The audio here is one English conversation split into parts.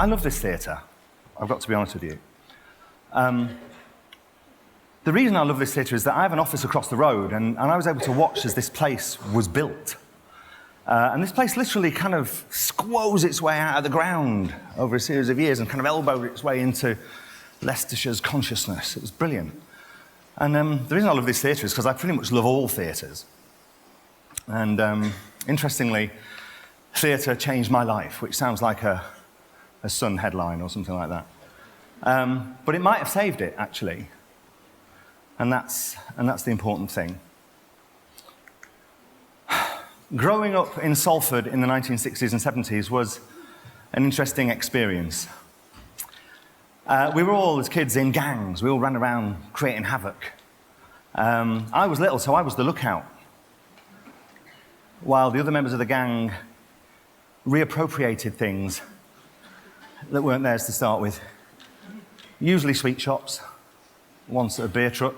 I love this theatre. I've got to be honest with you. The reason I love this theatre is that I have an office across the road, and I was able to watch as this place was built. And this place literally kind of squoze its way out of the ground over a series of years and kind of elbowed its way into Leicestershire's consciousness. It was brilliant. And the reason I love this theatre is because I pretty much love all theatres. And interestingly, theatre changed my life, which sounds like a Sun headline or something like that. But it might have saved it, actually. And that's the important thing. Growing up in Salford in the 1960s and 70s was an interesting experience. We were all, as kids, in gangs. We all ran around creating havoc. I was little, so I was the lookout, while the other members of the gang reappropriated things that weren't theirs to start with. Usually sweet shops, once a beer truck.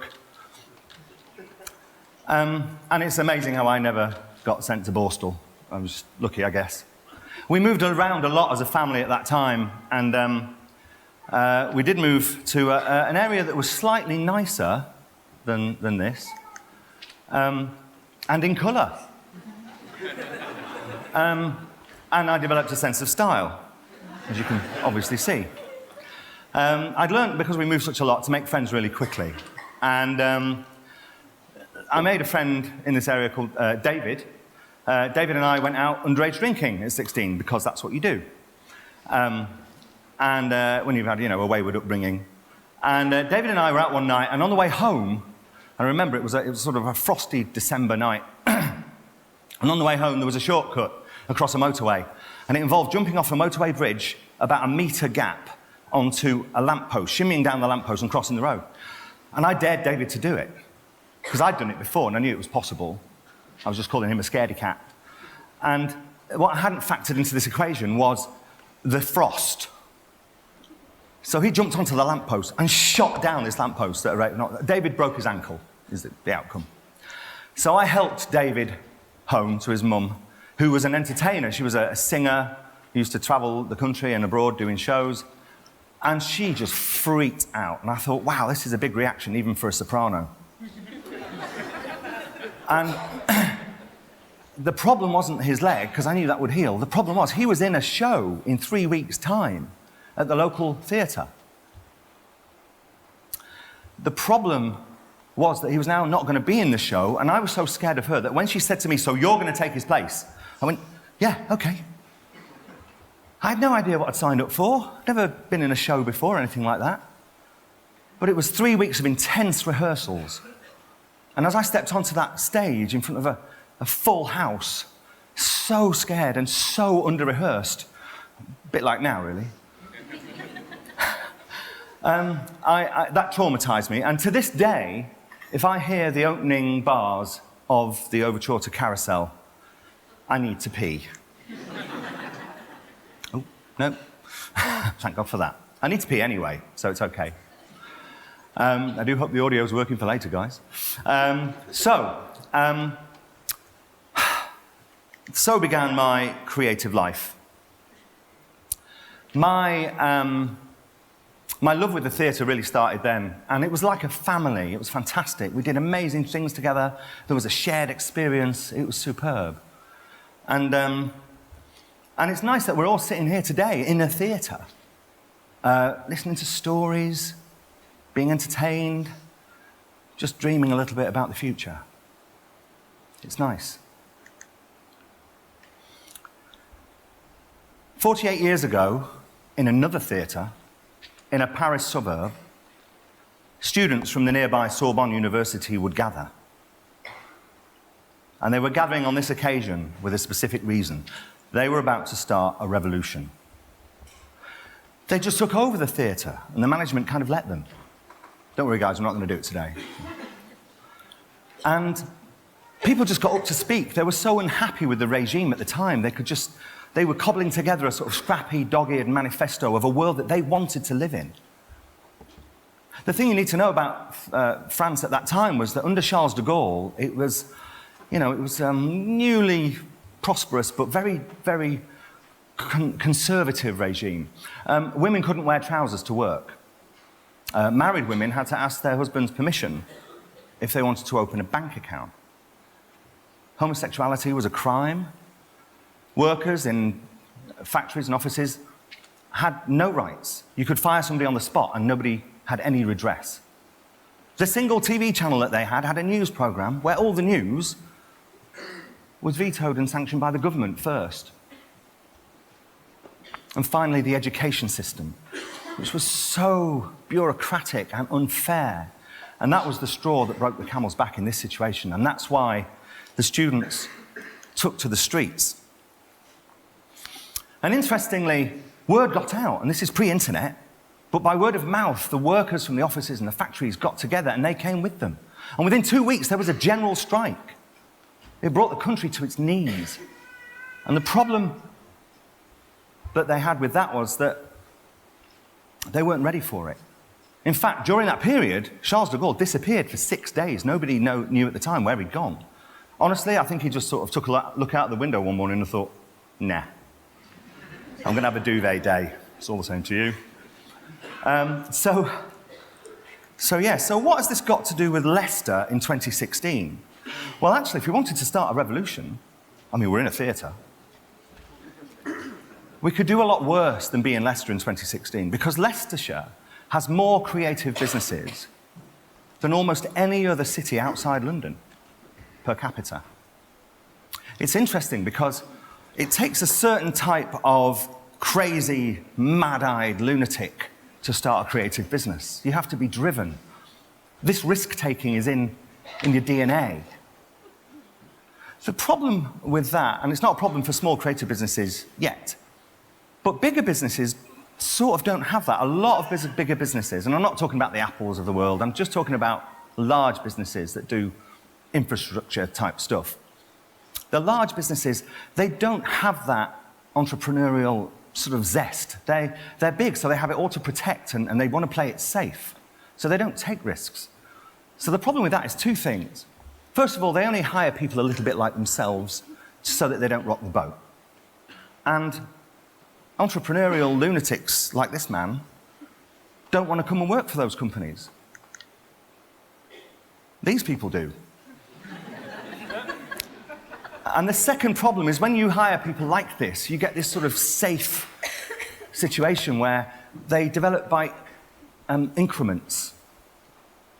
And it's amazing how I never got sent to Borstal. I was lucky, I guess. We moved around a lot as a family at that time, and we did move to an area that was slightly nicer than this, and in colour. And I developed a sense of style, as you can obviously see. I'd learned, because we moved such a lot, to make friends really quickly. And I made a friend in this area called David. David and I went out underage drinking at 16, because that's what you do. And when you've had, a wayward upbringing. And David and I were out one night, and on the way home, I remember it was sort of a frosty December night, and on the way home there was a shortcut across a motorway, and it involved jumping off a motorway bridge about a metre gap onto a lamppost, shimmying down the lamppost and crossing the road. And I dared David to do it, because I'd done it before and I knew it was possible. I was just calling him a scaredy cat. And what I hadn't factored into this equation was the frost. So he jumped onto the lamppost and shot down this lamppost at a rate of not... David broke his ankle, is the outcome. So I helped David home to his mum, who was an entertainer. She was a singer, used to travel the country and abroad doing shows. And she just freaked out. And I thought, wow, this is a big reaction, even for a soprano. And the problem wasn't his leg, because I knew that would heal. The problem was he was in a show in 3 weeks' time at the local theatre. The problem was that he was now not going to be in the show, and I was so scared of her that when she said to me, "So you're going to take his place?" I went, "Yeah, okay." I had no idea what I'd signed up for. I'd never been in a show before or anything like that. But it was 3 weeks of intense rehearsals. And as I stepped onto that stage in front of a full house, so scared and so under-rehearsed, a bit like now, really, that traumatised me. And to this day, if I hear the opening bars of the overture to Carousel, I need to pee. Oh, no. Thank God for that. I need to pee anyway, so it's okay. I do hope the audio's working for later, guys. So began my creative life. My love with the theatre really started then, and it was like a family. It was fantastic. We did amazing things together. There was a shared experience. It was superb. And it's nice that we're all sitting here today in a theatre, listening to stories, being entertained, just dreaming a little bit about the future. It's nice. 48 years ago, in another theatre, in a Paris suburb, students from the nearby Sorbonne University would gather. And they were gathering on this occasion with a specific reason. They were about to start a revolution. They just took over the theatre, and the management kind of let them. Don't worry, guys, I'm not going to do it today. And people just got up to speak. They were so unhappy with the regime at the time, they were cobbling together a sort of scrappy, dog-eared manifesto of a world that they wanted to live in. The thing you need to know about France at that time was that under Charles de Gaulle, it was newly prosperous, but very, very conservative regime. Women couldn't wear trousers to work. Married women had to ask their husband's permission if they wanted to open a bank account. Homosexuality was a crime. Workers in factories and offices had no rights. You could fire somebody on the spot and nobody had any redress. The single TV channel that they had a news program where all the news was vetoed and sanctioned by the government first. And finally, the education system, which was so bureaucratic and unfair. And that was the straw that broke the camel's back in this situation. And that's why the students took to the streets. And interestingly, word got out, and this is pre-internet, but by word of mouth, the workers from the offices and the factories got together and they came with them. And within 2 weeks, there was a general strike. It brought the country to its knees. And the problem that they had with that was that they weren't ready for it. In fact, during that period, Charles de Gaulle disappeared for 6 days. Nobody knew at the time where he'd gone. Honestly, I think he just sort of took a look out the window one morning and thought, nah, I'm going to have a duvet day. It's all the same to you. So what has this got to do with Leicester in 2016? Well, actually, if we wanted to start a revolution, I mean, we're in a theatre, we could do a lot worse than be in Leicester in 2016, because Leicestershire has more creative businesses than almost any other city outside London per capita. It's interesting because it takes a certain type of crazy, mad-eyed lunatic to start a creative business. You have to be driven. This risk-taking is in your DNA. The problem with that, and it's not a problem for small creative businesses yet, but bigger businesses sort of don't have that. A lot of bigger businesses, and I'm not talking about the Apples of the world, I'm just talking about large businesses that do infrastructure-type stuff. The large businesses, they don't have that entrepreneurial sort of zest. They're big, so they have it all to protect, and they want to play it safe. So they don't take risks. So the problem with that is two things. First of all, they only hire people a little bit like themselves so that they don't rock the boat. And entrepreneurial lunatics like this man don't want to come and work for those companies. These people do. And the second problem is when you hire people like this, you get this sort of safe situation where they develop by increments.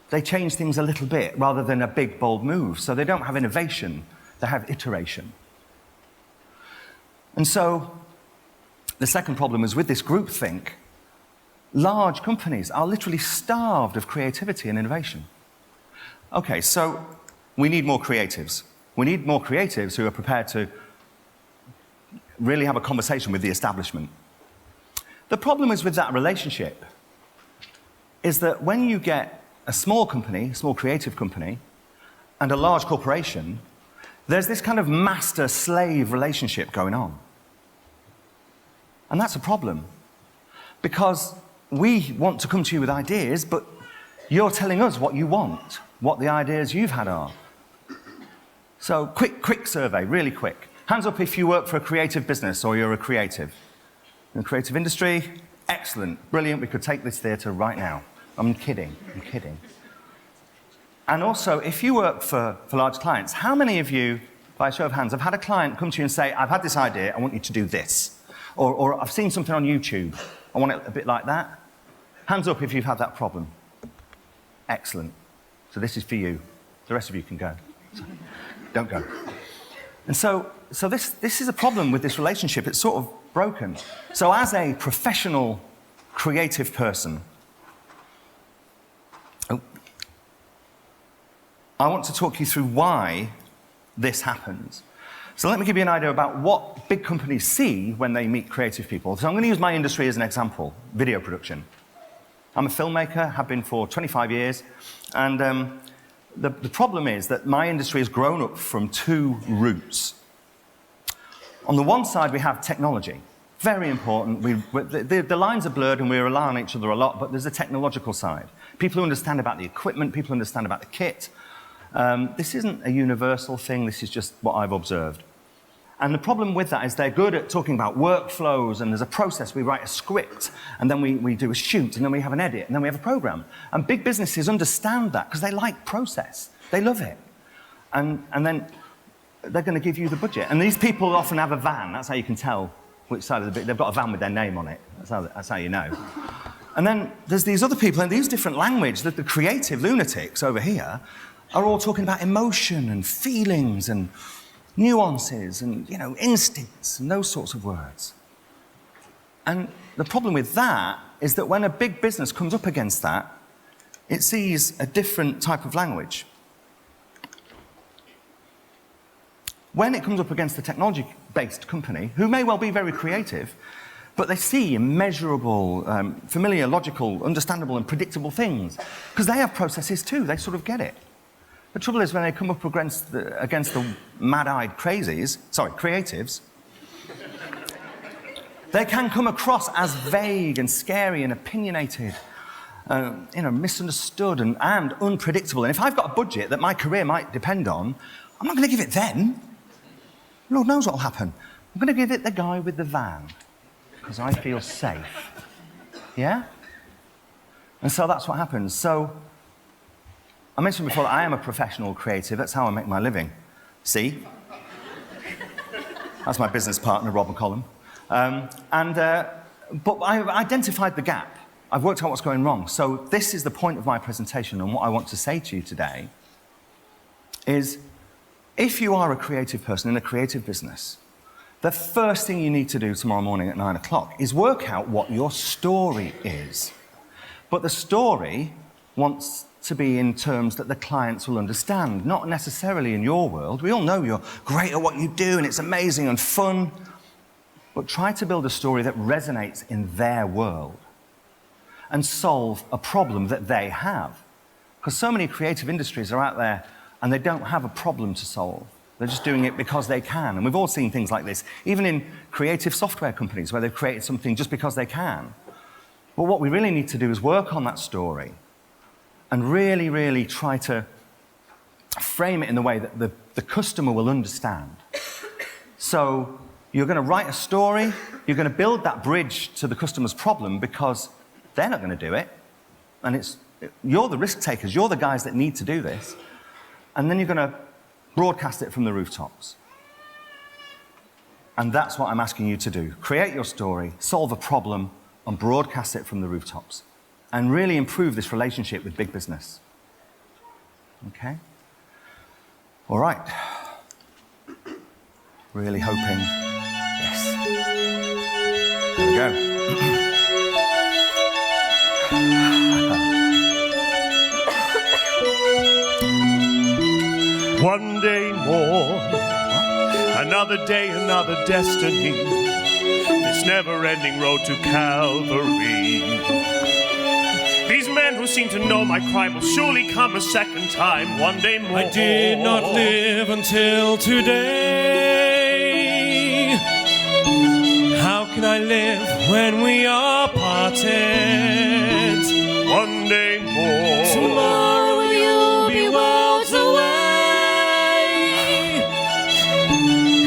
They change things a little bit rather than a big, bold move. So they don't have innovation, they have iteration. And so the second problem is with this groupthink, large companies are literally starved of creativity and innovation. Okay, so we need more creatives. We need more creatives who are prepared to really have a conversation with the establishment. The problem is with that relationship is that when you get a small company, a small creative company, and a large corporation, there's this kind of master-slave relationship going on. And that's a problem, because we want to come to you with ideas, but you're telling us what you want, what the ideas you've had are. So, quick survey, really quick. Hands up if you work for a creative business or you're a creative. In the creative industry, excellent, brilliant, we could take this theatre right now. I'm kidding. And also, if you work for large clients, how many of you, by a show of hands, have had a client come to you and say, I've had this idea, I want you to do this. Or I've seen something on YouTube, I want it a bit like that? Hands up if you've had that problem. Excellent. So this is for you. The rest of you can go. Don't go. And so this is a problem with this relationship. It's sort of broken. So as a professional, creative person, I want to talk you through why this happens. So let me give you an idea about what big companies see when they meet creative people. So I'm going to use my industry as an example, video production. I'm a filmmaker, have been for 25 years, and the problem is that my industry has grown up from two roots. On the one side, we have technology. Very important. The lines are blurred and we rely on each other a lot, but there's a technological side. People who understand about the equipment, people who understand about the kit. This isn't a universal thing, this is just what I've observed. And the problem with that is they're good at talking about workflows, and there's a process. We write a script, and then we do a shoot, and then we have an edit, and then we have a program. And big businesses understand that because they like process. They love it. And then they're going to give you the budget. And these people often have a van. That's how you can tell which side of the... They've got a van with their name on it. That's how you know. And then there's these other people in these different languages, the creative lunatics over here, are all talking about emotion and feelings and nuances and, you know, instincts and those sorts of words. And the problem with that is that when a big business comes up against that, it sees a different type of language. When it comes up against a technology-based company, who may well be very creative, but they see immeasurable, familiar, logical, understandable, and predictable things, because they have processes too, they sort of get it. The trouble is when they come up against the mad-eyed creatives, they can come across as vague and scary and opinionated, misunderstood and unpredictable. And if I've got a budget that my career might depend on, I'm not going to give it then. Lord knows what will happen. I'm going to give it the guy with the van, because I feel safe. Yeah? And so that's what happens. So, I mentioned before that I am a professional creative. That's how I make my living. See? That's my business partner, Rob McCollum. But I've identified the gap. I've worked out what's going wrong. So this is the point of my presentation, and what I want to say to you today is, if you are a creative person in a creative business, the first thing you need to do tomorrow morning at 9 o'clock is work out what your story is. But the story wants to be in terms that the clients will understand, not necessarily in your world. We all know you're great at what you do and it's amazing and fun, but try to build a story that resonates in their world and solve a problem that they have. Because so many creative industries are out there and they don't have a problem to solve. They're just doing it because they can. And we've all seen things like this, even in creative software companies where they've created something just because they can. But what we really need to do is work on that story and really, really try to frame it in the way that the customer will understand. So you're going to write a story, you're going to build that bridge to the customer's problem because they're not going to do it. And you're the risk takers, you're the guys that need to do this. And then you're going to broadcast it from the rooftops. And that's what I'm asking you to do. Create your story, solve a problem, and broadcast it from the rooftops. And really improve this relationship with big business. Okay? All right. Really hoping, yes. There we go. One day more, another day, another destiny, this never-ending road to Calvary. These men who seem to know my crime will surely come a second time, one day more. I did not live until today. How can I live when we are parted? One day more. Tomorrow you'll be worlds away.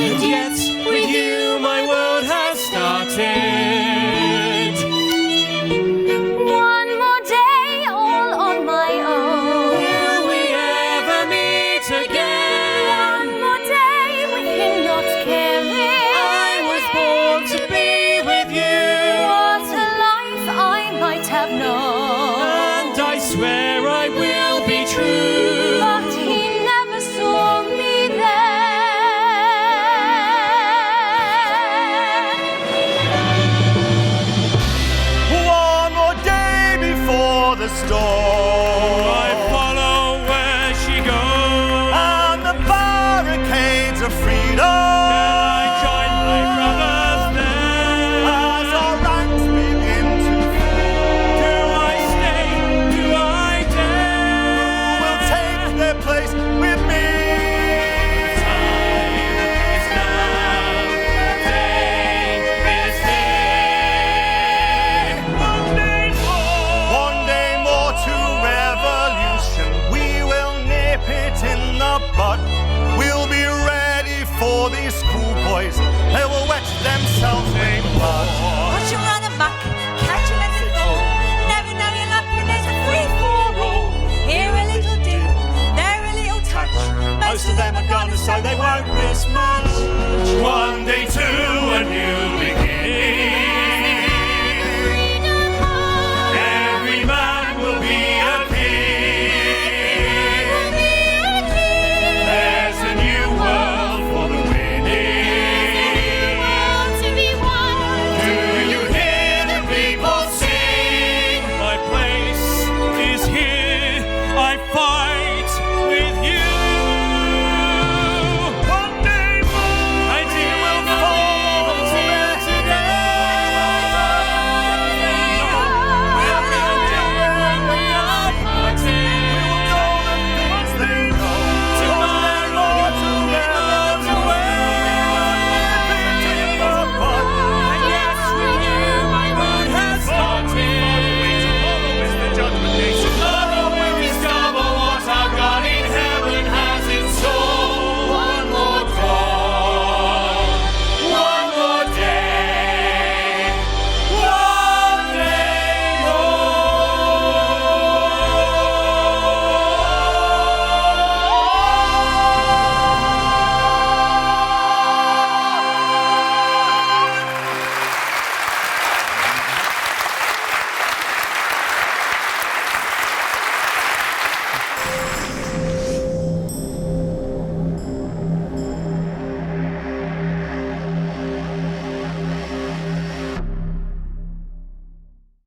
And yet with you my world has started. One more day all on my own. Will we ever meet again? One more day with him not caring. I was born to be with you. What a life I might have known. And I swear I will be true. But he never saw me there. One more day before the storm, I follow where she goes. and the barricades of freedom. I join my brothers there. As our ranks begin to fall, Do I stay? Do I will dare? take their place with me. Time is now. Day is here. One day more to revolution. We will nip it in the bud. We'll be ready for these cruel boys, they will wet themselves in blood. Watch them run amok, catch them as they fall. Never know your luck when there's a free-for-all. Here a little dip, there a little touch. Most of them are gone, so they won't miss much. One day to a new